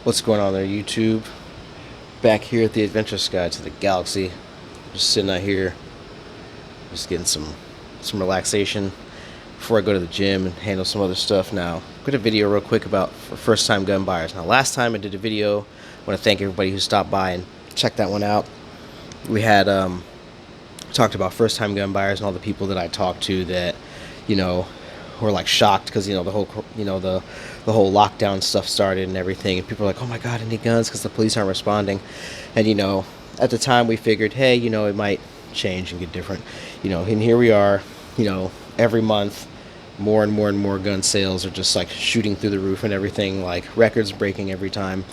What's going on there, YouTube? Back here at the Adventure Guide to the Galaxy. Just sitting out here, just getting some relaxation before I go to the gym and handle some other stuff. Now, got a video real quick about for first-time gun buyers. Now, last time I did a video, I want to thank everybody who stopped by and checked that one out. We had talked about first-time gun buyers and all the people that I talked to that, were like shocked because the whole the whole lockdown stuff started and everything, and people were like, "Oh my God, I need guns," because the police aren't responding. And at the time we figured, hey, it might change and get different. And here we are. Every month, more and more and more gun sales are just like shooting through the roof and everything, like records breaking every time.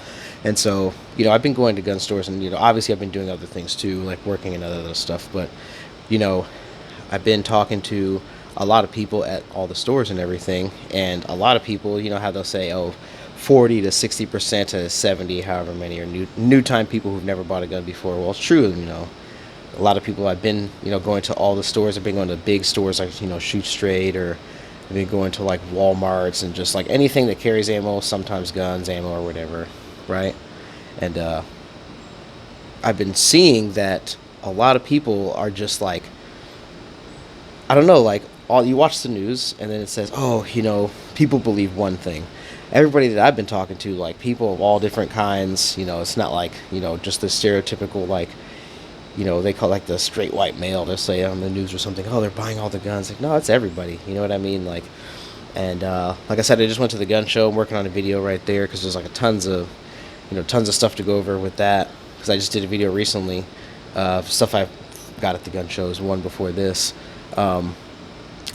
And so, I've been going to gun stores, and obviously I've been doing other things too, like working and other stuff. But I've been talking to a lot of people at all the stores and everything, and a lot of people, how they'll say, oh, 40 to 60% to 70, however many, are new time people who've never bought a gun before. Well, it's true. A lot of people, I've been going to all the stores. I've been going to big stores like Shoot Straight, or I've been going to like Walmarts and just like anything that carries ammo, sometimes guns, ammo, or whatever, right? And I've been seeing that a lot of people are just like, I don't know, like, you watch the news and then it says, oh, people believe one thing. Everybody that I've been talking to, like people of all different kinds, it's not like, just the stereotypical, like, they call like the straight white male. They'll say on the news or something, oh, they're buying all the guns. Like, no, it's everybody. You know what I mean? Like, and like I said, I just went to the gun show. I'm working on a video right there because there's like tons of stuff to go over with that. Because I just did a video recently, stuff I got at the gun shows, one before this.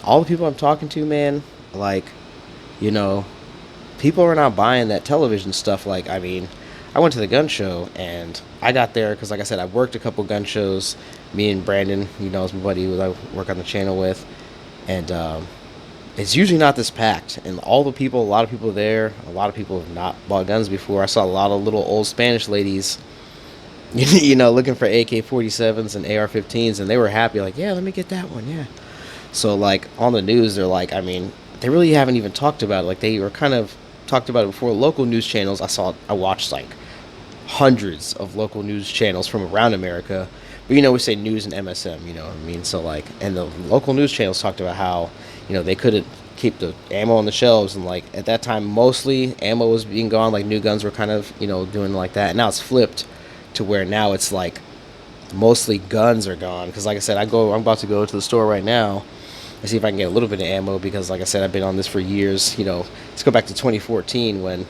All the people I'm talking to, man, like, people are not buying that television stuff. Like, I mean, I went to the gun show and I got there because, like I said, I worked a couple gun shows. Me and Brandon, is my buddy who I work on the channel with, and it's usually not this packed. And a lot of people there, a lot of people have not bought guns before. I saw a lot of little old Spanish ladies, looking for AK-47s and AR-15s, and they were happy, like, yeah, let me get that one, yeah. So, like, on the news, they're like, I mean, they really haven't even talked about it. Like, they were kind of talked about it before. Local news channels, I watched, like, hundreds of local news channels from around America. But, we say news and MSM, you know what I mean? So, like, and the local news channels talked about how, they couldn't keep the ammo on the shelves. And, like, at that time, mostly ammo was being gone. Like, new guns were kind of, doing like that. And now it's flipped to where now it's, like, mostly guns are gone. Because, like I said, I'm about to go to the store right now and see if I can get a little bit of ammo, because, like I said, I've been on this for years. Let's go back to 2014 when,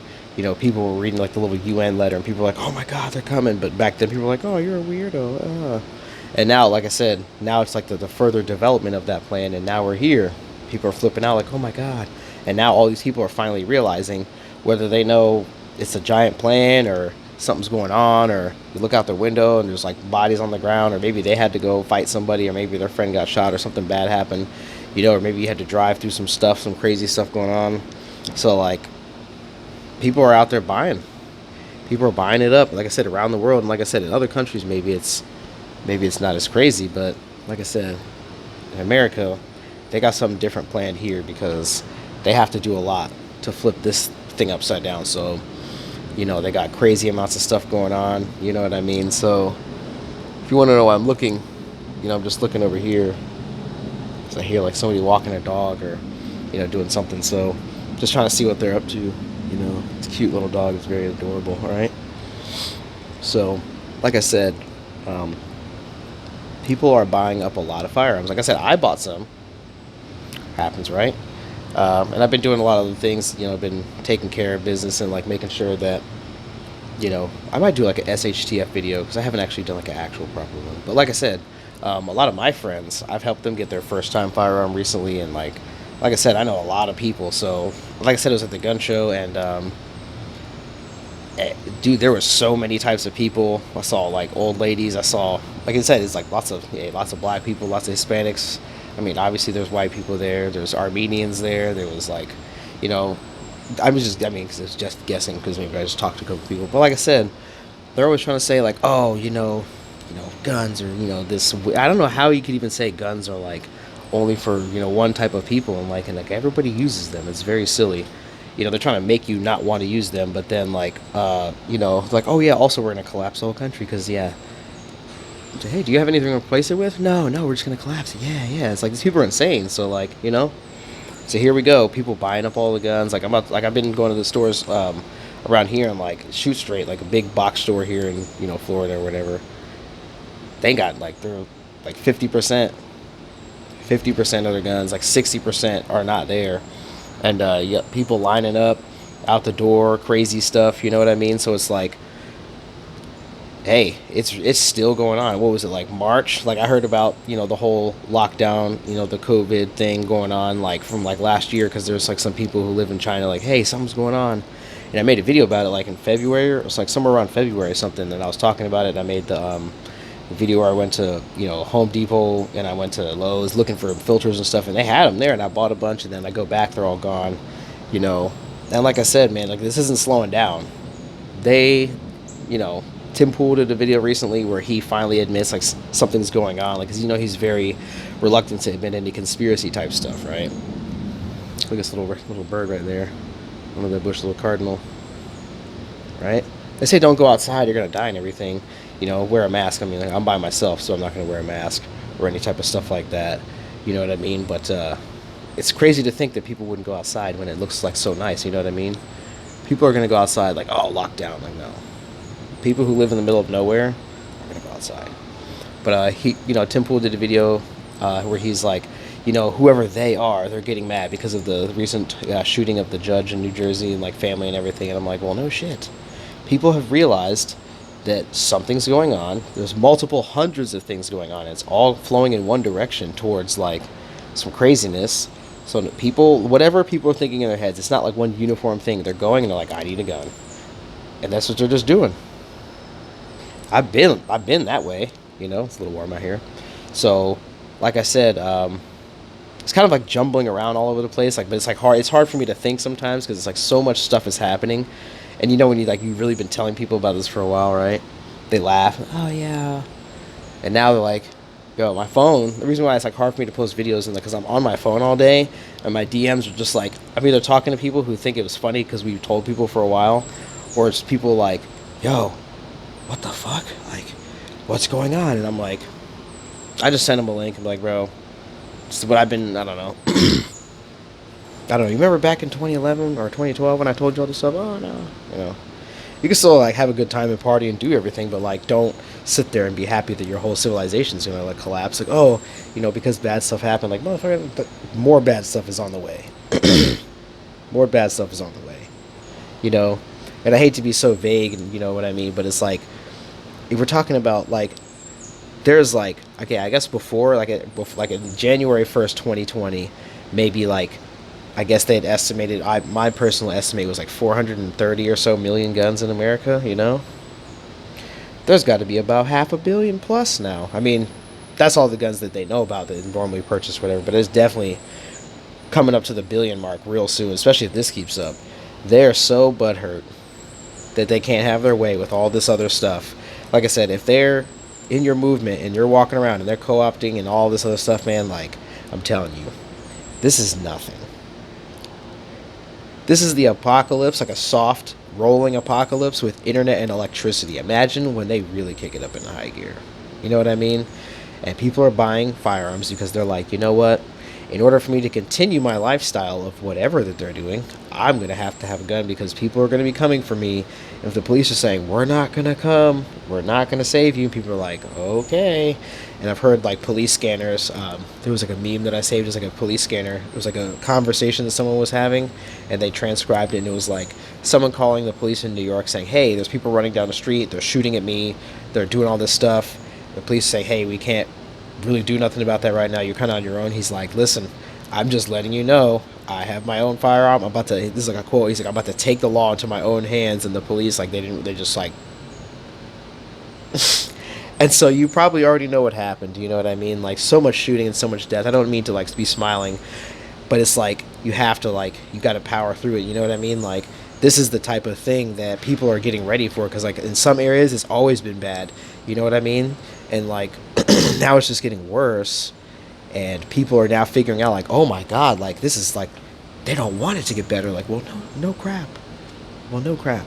people were reading like the little UN letter and people were like, oh my God, they're coming. But back then people were like, oh, you're a weirdo. And now, like I said, now it's like the further development of that plan. And now we're here. People are flipping out like, oh my God. And now all these people are finally realizing, whether they know it's a giant plan or something's going on, or you look out their window and there's like bodies on the ground, or maybe they had to go fight somebody, or maybe their friend got shot or something bad happened, or maybe you had to drive through some crazy stuff going on. So, like, people are out there buying. People are buying it up, like I said, around the world. And like I said, in other countries, maybe it's not as crazy, but like I said, in America, they got something different planned here because they have to do a lot to flip this thing upside down. So, they got crazy amounts of stuff going on, you know what I mean? So if you want to know why I'm looking, I'm just looking over here. So I hear like somebody walking a dog, or, doing something. So just trying to see what they're up to. It's a cute little dog. It's very adorable, all right? So, like I said, people are buying up a lot of firearms. Like I said, I bought some. Happens, right? And I've been doing a lot of the things, I've been taking care of business and like making sure that, I might do like an SHTF video, because I haven't actually done like an actual proper one. But like I said, a lot of my friends, I've helped them get their first time firearm recently. And like I said, I know a lot of people. So like I said, it was at the gun show, and dude, there were so many types of people. I saw like old ladies. I saw, like I said, it's like lots of black people, lots of Hispanics. I mean, obviously there's white people there. There's Armenians there. There was like, because it's just guessing, because maybe I just talked to a couple people. But like I said, they're always trying to say like, oh, guns, or, this. I don't know how you could even say guns are like only for, one type of people, and like everybody uses them. It's very silly. they're trying to make you not want to use them, but then like, like, oh yeah, also we're gonna collapse the whole country because yeah. Hey, do you have anything to replace it with? No, no, we're just gonna collapse it. Yeah, yeah. It's like these people are insane. So like, so here we go. People buying up all the guns. Like I've been going to the stores around here and like Shoot Straight, like a big box store here in Florida or whatever. They got like they're like 50% of their guns, like 60% are not there, and yeah, people lining up out the door, crazy stuff. You know what I mean? So it's like, hey, it's still going on. What was it, like March? Like I heard about the whole lockdown, the COVID thing going on like from like last year because there's like some people who live in China like, hey, something's going on, and I made a video about it like in February. It was like somewhere around February or something, and I was talking about it. And I made the video where I went to Home Depot and I went to Lowe's looking for filters and stuff, and they had them there, and I bought a bunch, and then I go back, they're all gone, And like I said, man, like this isn't slowing down. They, Tim Pool did a video recently where he finally admits like something's going on, like, 'cause he's very reluctant to admit any conspiracy type stuff, right? Look at this little bird right there, one of the bush little cardinal, right? They say don't go outside, you're gonna die and everything. Wear a mask. I mean, like, I'm by myself, so I'm not gonna wear a mask or any type of stuff like that. You know what I mean? But it's crazy to think that people wouldn't go outside when it looks like so nice. You know what I mean? People are gonna go outside like, oh, lockdown. Like, no. People who live in the middle of nowhere are gonna go outside. But Tim Pool did a video where he's like, whoever they are, they're getting mad because of the recent shooting of the judge in New Jersey and like family and everything. And I'm like, well, no shit. People have realized that something's going on. There's multiple hundreds of things going on. It's all flowing in one direction towards like some craziness. So whatever people are thinking in their heads, it's not like one uniform thing. They're going and they're like, I need a gun, and that's what they're just doing. I've been that way. It's a little warm out here. So, like I said, it's kind of like jumbling around all over the place. Like, but it's like hard. It's hard for me to think sometimes because it's like so much stuff is happening. And when you've really been telling people about this for a while, right? They laugh. Oh yeah. And now they're like, yo, my phone. The reason why it's like hard for me to post videos is because I'm on my phone all day, and my DMs are just like, I'm either talking to people who think it was funny because we told people for a while, or it's people like, yo, what the fuck? Like, what's going on? And I'm like, I just send them a link. I'm like, bro, this is what I've been. I don't know. I don't know. You remember back in 2011 or 2012 when I told you all this stuff? Oh no, you can still like have a good time and party and do everything, but like don't sit there and be happy that your whole civilization's gonna like collapse. Like, oh, because bad stuff happened. Like, motherfucker, but more bad stuff is on the way. More bad stuff is on the way. And I hate to be so vague, and you know what I mean, but it's like if we're talking about like there's like, okay, I guess before like in January 1st, 2020, maybe like. I guess they had estimated, my personal estimate was like 430 or so million guns in America, There's got to be about 500 million plus now. I mean, that's all the guns that they know about that normally purchase, whatever, but it's definitely coming up to the billion mark real soon, especially if this keeps up. They're so butthurt that they can't have their way with all this other stuff. Like I said, if they're in your movement and you're walking around and they're co-opting and all this other stuff, man, like, I'm telling you, this is nothing. This is the apocalypse, like a soft, rolling apocalypse with internet and electricity. Imagine when they really kick it up into high gear. You know what I mean? And people are buying firearms because they're like, you know what? In order for me to continue my lifestyle of whatever that they're doing, I'm going to have a gun because people are going to be coming for me. And if the police are saying, we're not going to come, we're not going to save you, people are like, okay. And I've heard like police scanners. There was like a meme that I saved. It was like a police scanner. It was like a conversation that someone was having, and they transcribed it. And it was like someone calling the police in New York saying, hey, there's people running down the street. They're shooting at me. They're doing all this stuff. The police say, hey, we can't really do nothing about that right now. You're kind of on your own. He's like, listen, I'm just letting you know I have my own firearm. I'm about to, this is like a quote, he's like, I'm about to take the law into my own hands. And the police, like, they just like, and so you probably already know what happened. You know what I mean? Like, so much shooting and so much death. I don't mean to like be smiling, but it's like, you have to like, you got to power through it. You know what I mean? Like, this is the type of thing that people are getting ready for. Cause like in some areas it's always been bad. You know what I mean? And like, now it's just getting worse. And people are now figuring out like, oh my God, like this is like they don't want it to get better. Like, well, no crap. Well, no crap.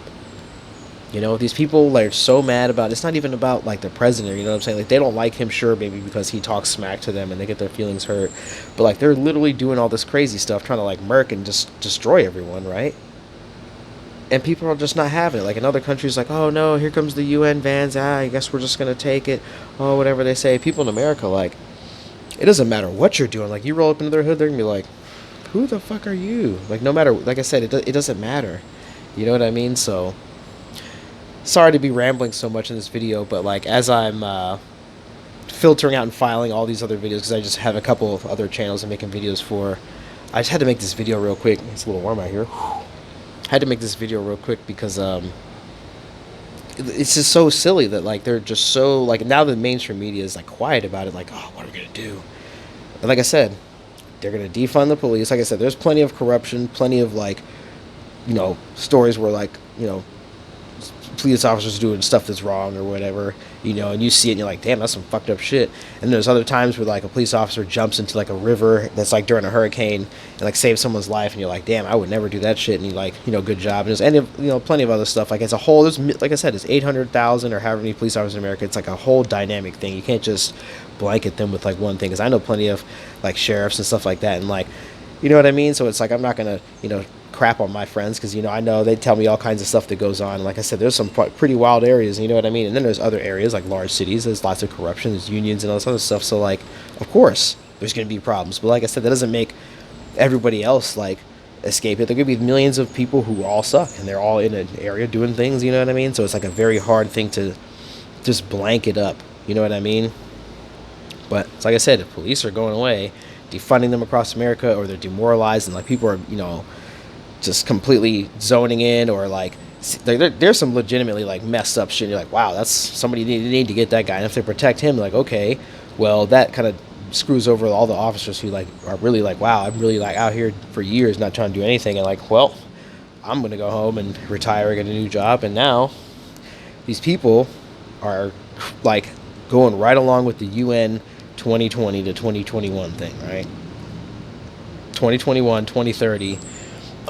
You know, these people like are so mad about it's not even about like the president, you know what I'm saying? Like they don't like him, sure, maybe because he talks smack to them and they get their feelings hurt. But like they're literally doing all this crazy stuff, trying to like murk and just destroy everyone, right? And people are just not having it. Like in other countries, like, oh no, here comes the UN vans. I guess we're just gonna take it. Oh, whatever they say. People in America, like, it doesn't matter what you're doing. Like you roll up into their hood, they're gonna be like, who the fuck are you? Like no matter, like I said, it doesn't matter. You know what I mean? So sorry to be rambling so much in this video, but like as I'm filtering out and filing all these other videos, because I just have a couple of other channels I'm making videos for, I just had to make this video real quick. It's a little warm out here. I had to make this video real quick because it's just so silly that like they're just so like now the mainstream media is like quiet about it. Like, oh, what are we gonna do? And like I said, they're gonna defund the police. Like I said, there's plenty of corruption, plenty of like, you know, stories where like, you know, police officers doing stuff that's wrong or whatever, you know, and you see it and you're like, damn, that's some fucked up shit. And there's other times where like a police officer jumps into like a river that's like during a hurricane and like saves someone's life and you're like, damn, I would never do that shit. And you like, you know, good job. And there's, you know, plenty of other stuff. Like it's a whole, there's, like I said, it's 800,000 or however many police officers in America. It's like a whole dynamic thing. You can't just blanket them with like one thing. Because I know plenty of like sheriffs and stuff like that. And like, you know what I mean? So it's like, I'm not going to, you know, crap on my friends because, you know, I know they tell me all kinds of stuff that goes on. Like I said, there's some pretty wild areas, you know what I mean? And then there's other areas like large cities. There's lots of corruption. There's unions and all this other stuff. So like, of course, there's going to be problems. But like I said, that doesn't make everybody else like escape it. There could be millions of people who all suck and they're all in an area doing things, you know what I mean? So it's like a very hard thing to just blanket up, you know what I mean? But it's like I said, if police are going away, defunding them across America, or they're demoralized and like people are, you know, just completely zoning in, or like there's some legitimately like messed up shit. You're like, wow, that's somebody need to get that guy. And if they protect him, like, okay, well, that kind of screws over all the officers who like are really like, wow, I'm really like out here for years not trying to do anything, and like, well, I'm gonna go home and retire, get a new job. And now these people are like going right along with the UN 2020 to 2021 thing, right? 2021, 2030.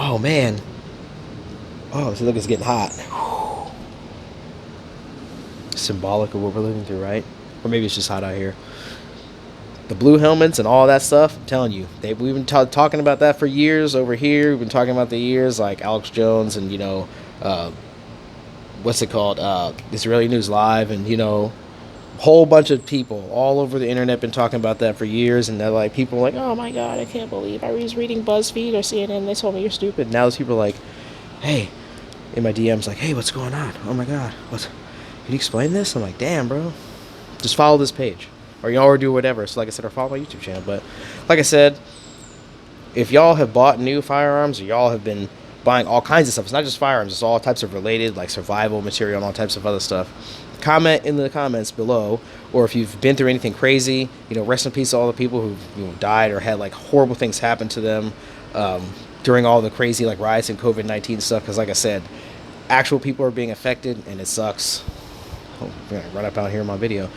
Oh man. Oh, so look, it's getting hot. Symbolic of what we're living through, right? Or maybe it's just hot out here. The blue helmets and all that stuff, I'm telling you, we've been talking about that for years over here. We've been talking about the years, like Alex Jones and, you know, what's it called? Israeli News Live, and, you know, whole bunch of people all over the internet been talking about that for years. And they're like, people are like, oh my god, I can't believe I was reading BuzzFeed or CNN, they told me you're stupid. Now those people are like, hey, in my DMs, like, hey, what's going on? Oh my god, can you explain this? I'm like, damn, bro, just follow this page, or y'all, or do whatever. So like I said, or follow my YouTube channel. But like I said, if y'all have bought new firearms, or y'all have been buying all kinds of stuff, it's not just firearms, it's all types of related like survival material and all types of other stuff, comment in the comments below. Or if you've been through anything crazy, you know, rest in peace to all the people who, you know, died or had like horrible things happen to them during all the crazy like riots and COVID-19 stuff. Because like I said, actual people are being affected and it sucks. Oh, I'm gonna run up out here in my video.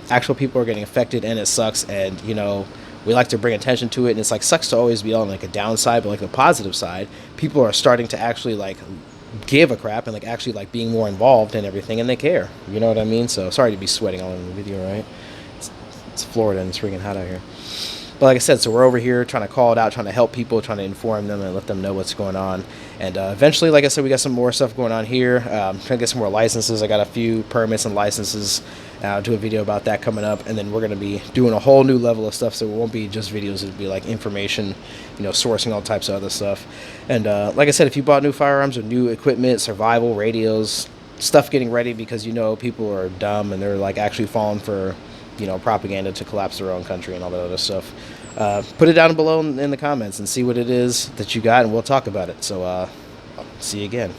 Actual people are getting affected and it sucks. And, you know, we like to bring attention to it, and it's like sucks to always be on like a downside, but like the positive side, people are starting to actually like give a crap and like actually like being more involved in everything, and they care, you know what I mean? So sorry to be sweating all in the video, right? It's Florida and it's freaking hot out here. But like I said, so we're over here trying to call it out, trying to help people, trying to inform them and let them know what's going on. And eventually, like I said, we got some more stuff going on here. Trying to get some more licenses. I got a few permits and licenses. I'll do a video about that coming up. And then we're going to be doing a whole new level of stuff. So it won't be just videos. It'll be like information, you know, sourcing all types of other stuff. And like I said, if you bought new firearms or new equipment, survival, radios, stuff getting ready, because, you know, people are dumb and they're like actually falling for, you know, propaganda to collapse their own country and all that other stuff. Put it down below in the comments and see what it is that you got, and we'll talk about it. So I'll see you again.